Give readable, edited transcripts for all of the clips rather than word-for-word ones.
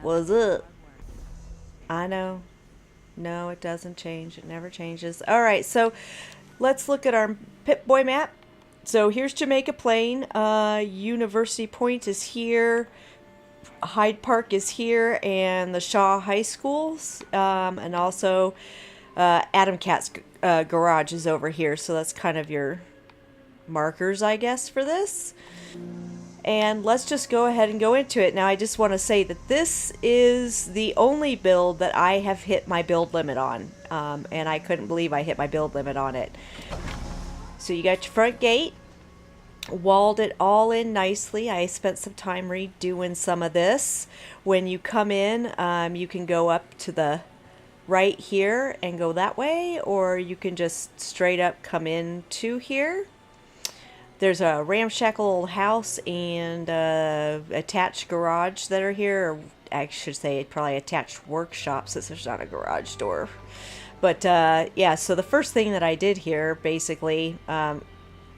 What's up? I know. No, it doesn't change. It never changes. All right, so let's look at our Pip-Boy map. So here's Jamaica Plain. University Point is here. Hyde Park is here, and the Shaw High Schools, and also Adam Cat's garage is over here. So that's kind of your markers, I guess, for this. And let's just go ahead and go into it. Now, I just want to say that this is the only build that I have hit my build limit on. And I couldn't believe I hit my build limit on it. So you got your front gate. Walled it all in nicely. I spent some time redoing some of this. When you come in, you can go up to the right here and go that way. Or you can just straight up come in to here. There's a ramshackle old house and attached garage that are here. Or I should say probably attached workshop since there's not a garage door. But yeah, so the first thing that I did here basically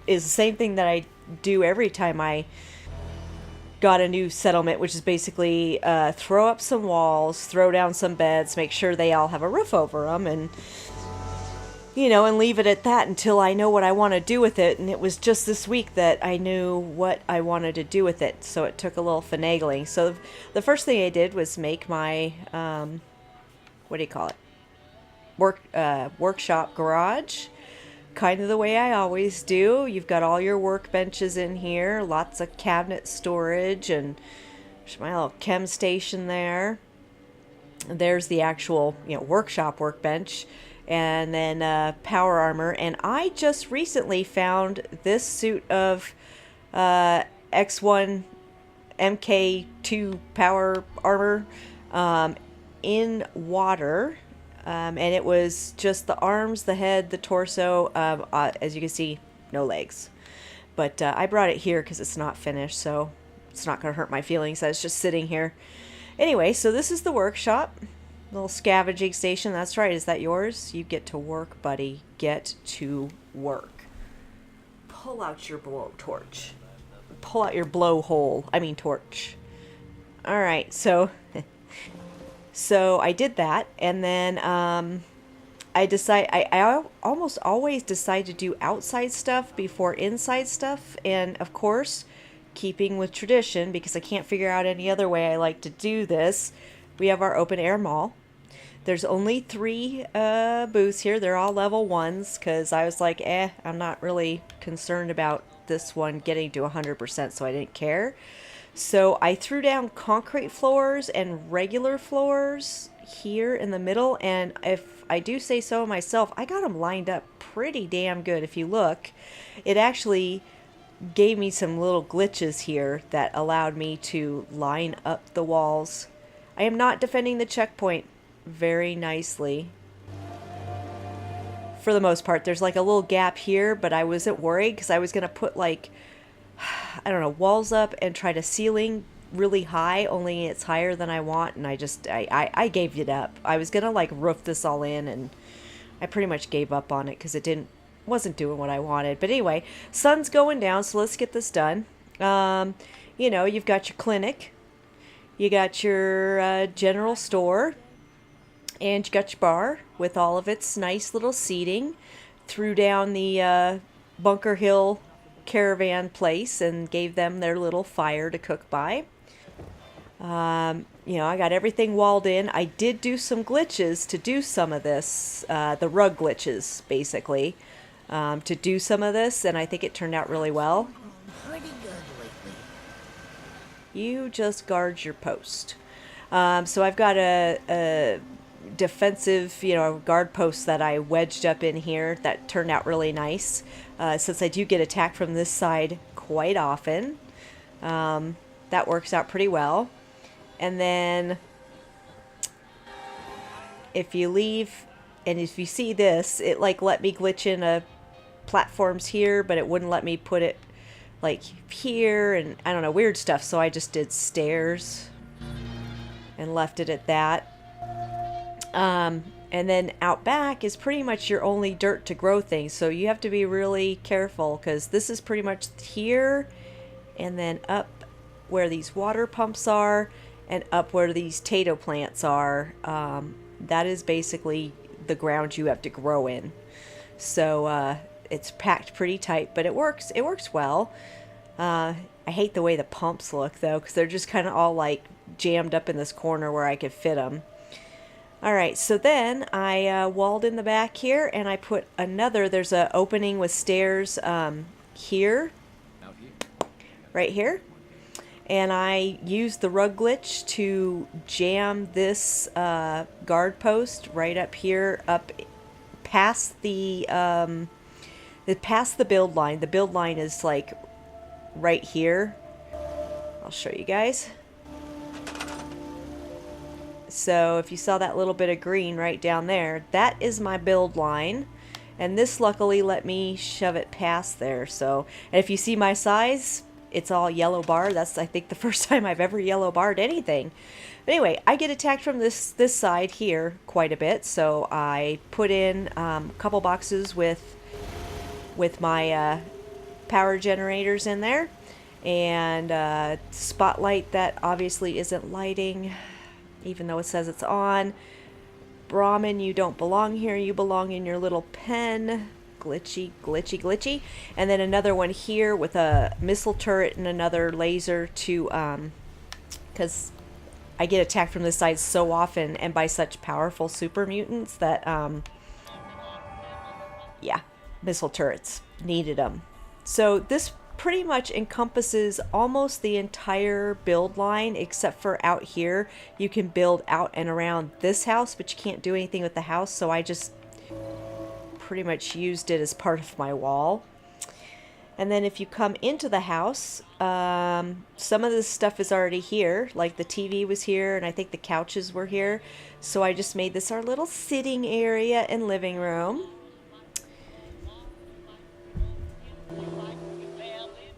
is the same thing that I do every time I got a new settlement, which is basically throw up some walls, throw down some beds, make sure they all have a roof over them, and you know, and leave it at that until I know what I want to do with it. And it was just this week that I knew what I wanted to do with it, so it took a little finagling. So the first thing I did was make my what do you call it, workshop garage, kind of the way I always do. You've got all your workbenches in here, lots of cabinet storage, and there's my little chem station there. There's the actual, you know, workshop workbench. And then power armor. And I just recently found this suit of X1 MK2 power armor in water. And it was just the arms, the head, the torso. As you can see, no legs. But I brought it here because it's not finished, so it's not going to hurt my feelings that it's just sitting here. Anyway, so this is the workshop. Little scavenging station. That's right. Is that yours? You get to work, buddy. Get to work. Pull out your blowtorch. Pull out your blowhole. I mean torch. All right. So, so I did that, and then I almost always decide to do outside stuff before inside stuff, and of course, keeping with tradition, because I can't figure out any other way I like to do this. We have our open air mall. There's only 3 booths here. They're all level 1s because I was like, I'm not really concerned about this one getting to 100%, so I didn't care. So I threw down concrete floors and regular floors here in the middle, and if I do say so myself, I got them lined up pretty damn good. If you look, it actually gave me some little glitches here that allowed me to line up the walls. I am not defending the checkpoint very nicely. For the most part, there's like a little gap here, but I wasn't worried because I was going to put like, I don't know, walls up and try to ceiling really high, only it's higher than I want, and I gave it up. I was going to like roof this all in, and I pretty much gave up on it because it wasn't doing what I wanted. But anyway, sun's going down, so let's get this done. You know, you've got your clinic. You got your general store, and you got your bar with all of its nice little seating. Threw down the Bunker Hill caravan place and gave them their little fire to cook by. You know, I got everything walled in. I did do some glitches to do some of this, the rug glitches, basically, to do some of this, and I think it turned out really well. You just guard your post. So I've got a defensive, you know, guard post that I wedged up in here that turned out really nice. Since I do get attacked from this side quite often, that works out pretty well. And then if you leave, and if you see this, it like let me glitch in platforms here, but it wouldn't let me put it like here, and I don't know, weird stuff. So I just did stairs and left it at that. And then out back is pretty much your only dirt to grow thing. So you have to be really careful because this is pretty much here and then up where these water pumps are and up where these tato plants are. That is basically the ground you have to grow in. So it's packed pretty tight, but it works. It works well. I hate the way the pumps look though, because they're just kind of all like jammed up in this corner where I could fit them. All right, so then I walled in the back here, and I put another. There's an opening with stairs here, right here, and I used the rug glitch to jam this guard post right up here, up past the build line. The build line is like right here. I'll show you guys. So if you saw that little bit of green right down there, that is my build line. And this luckily let me shove it past there. So, and if you see my size, it's all yellow bar. That's, I think, the first time I've ever yellow barred anything. But anyway, I get attacked from this side here quite a bit. So I put in a couple boxes with my power generators in there. And spotlight that obviously isn't lighting, even though it says it's on. Brahmin, you don't belong here. You belong in your little pen. Glitchy, glitchy, glitchy. And then another one here with a missile turret and another laser to, because I get attacked from this side so often and by such powerful super mutants that, yeah, missile turrets. Needed them. So this pretty much encompasses almost the entire build line, except for out here. You can build out and around this house, but you can't do anything with the house, so I just pretty much used it as part of my wall. And then if you come into the house, some of this stuff is already here, like the TV was here, and I think the couches were here. So I just made this our little sitting area and living room.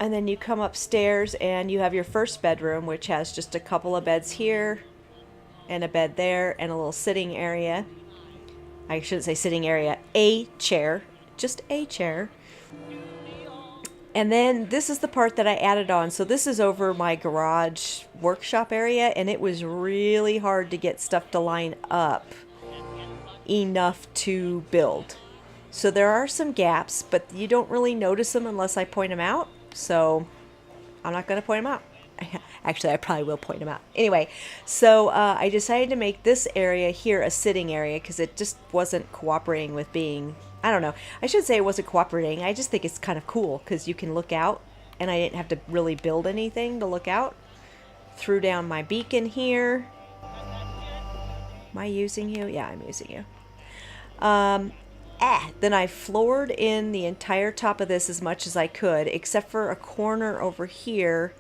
And then you come upstairs and you have your first bedroom, which has just a couple of beds here and a bed there and a little sitting area. I shouldn't say sitting area, a chair, just a chair. And then this is the part that I added on. So this is over my garage workshop area, and it was really hard to get stuff to line up enough to build. So there are some gaps, but you don't really notice them unless I point them out. So I'm not going to point them out. Actually, I probably will point them out. Anyway, so I decided to make this area here a sitting area because it just wasn't cooperating with being, I don't know. I should say it wasn't cooperating. I just think it's kind of cool because you can look out, and I didn't have to really build anything to look out. Threw down my beacon here. Am I using you? Yeah, I'm using you. Then I floored in the entire top of this as much as I could, except for a corner over here.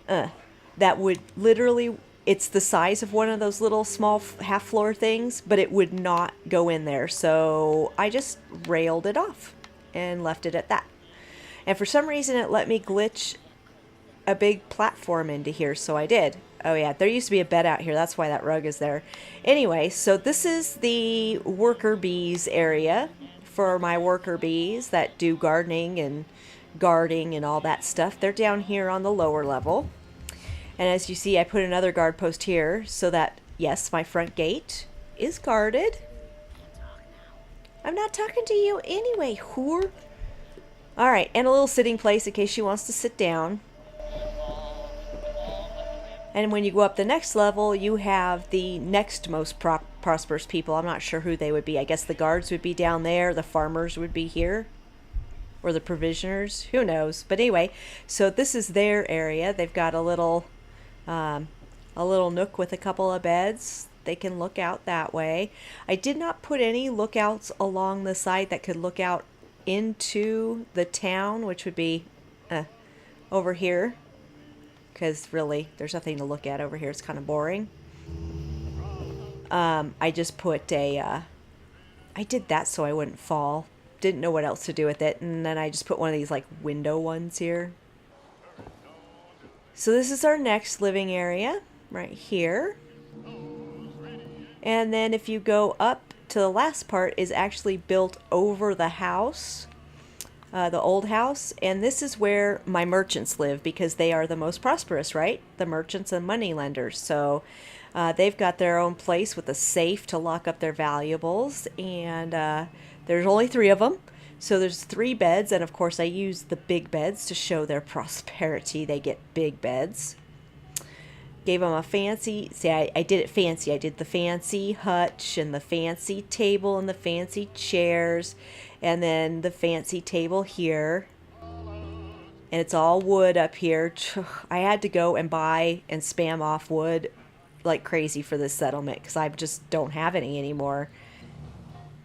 That would literally, it's the size of one of those little small half floor things, but it would not go in there. So I just railed it off and left it at that. And for some reason it let me glitch a big platform into here, so I did. Oh yeah, there used to be a bed out here. That's why that rug is there. Anyway, so this is the worker bees area for my worker bees that do gardening and guarding and all that stuff. They're down here on the lower level. And as you see, I put another guard post here so that, yes, my front gate is guarded. I'm not talking to you anyway, whore. All right, and a little sitting place in case she wants to sit down. And when you go up the next level, you have the next most prosperous people. I'm not sure who they would be. I guess the guards would be down there. The farmers would be here. Or the provisioners. Who knows? But anyway, so this is their area. They've got a little nook with a couple of beds. They can look out that way. I did not put any lookouts along the side that could look out into the town, which would be over here. Because really, there's nothing to look at over here. It's kind of boring. I just put I did that so I wouldn't fall. Didn't know what else to do with it. And then I just put one of these like window ones here. So this is our next living area right here. And then if you go up to the last part is actually built over the house. the old house, and this is where my merchants live because they are the most prosperous, right? The merchants and money lenders. So they've got their own place with a safe to lock up their valuables, and there's only three of them. So there's three beds, and of course I use the big beds to show their prosperity. They get big beds. Gave them a fancy, see, I did it fancy. I did the fancy hutch and the fancy table and the fancy chairs, and then the fancy table here. And it's all wood up here. I had to go and buy and spam off wood like crazy for this settlement because I just don't have any anymore.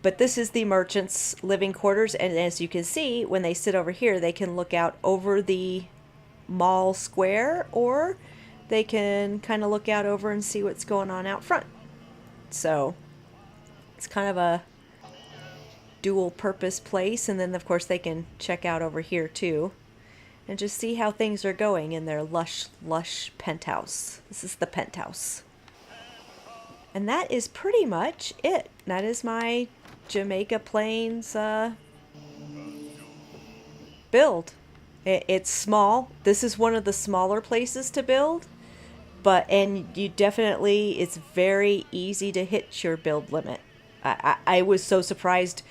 But this is the merchants' living quarters, and as you can see, when they sit over here, they can look out over the mall square, or they can kind of look out over and see what's going on out front. So it's kind of a dual purpose place, and then of course they can check out over here too and just see how things are going in their lush penthouse. This is the penthouse. And that is pretty much it. That is my Jamaica Plains build. It's small. This is one of the smaller places to build, and you definitely, it's very easy to hit your build limit. I was so surprised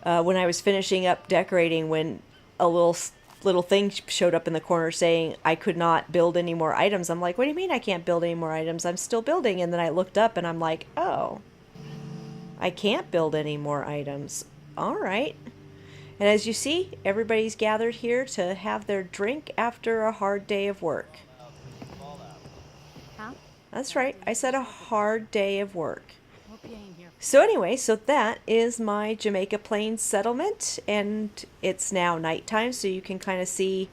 when I was finishing up decorating when a little thing showed up in the corner saying I could not build any more items. I'm like, what do you mean I can't build any more items? I'm still building. And then I looked up and I'm like, oh, I can't build any more items. All right. And as you see, everybody's gathered here to have their drink after a hard day of work. Huh? That's right. I said a hard day of work. So anyway, so that is my Jamaica Plain settlement, and it's now nighttime, so you can kind of see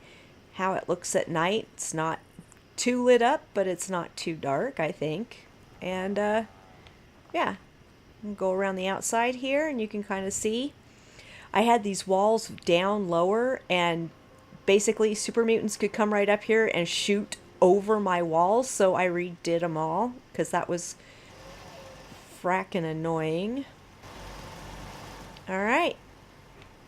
how it looks at night. It's not too lit up, but it's not too dark, I think. And yeah, go around the outside here, and you can kind of see. I had these walls down lower, and basically super mutants could come right up here and shoot over my walls, so I redid them all because that was frackin' annoying. Alright.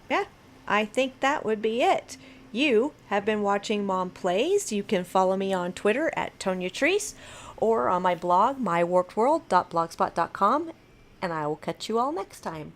Yeah, I think that would be it. You have been watching Mom Plays. You can follow me on Twitter at Tonya Treese or on my blog, mywarpedworld.blogspot.com, and I will catch you all next time.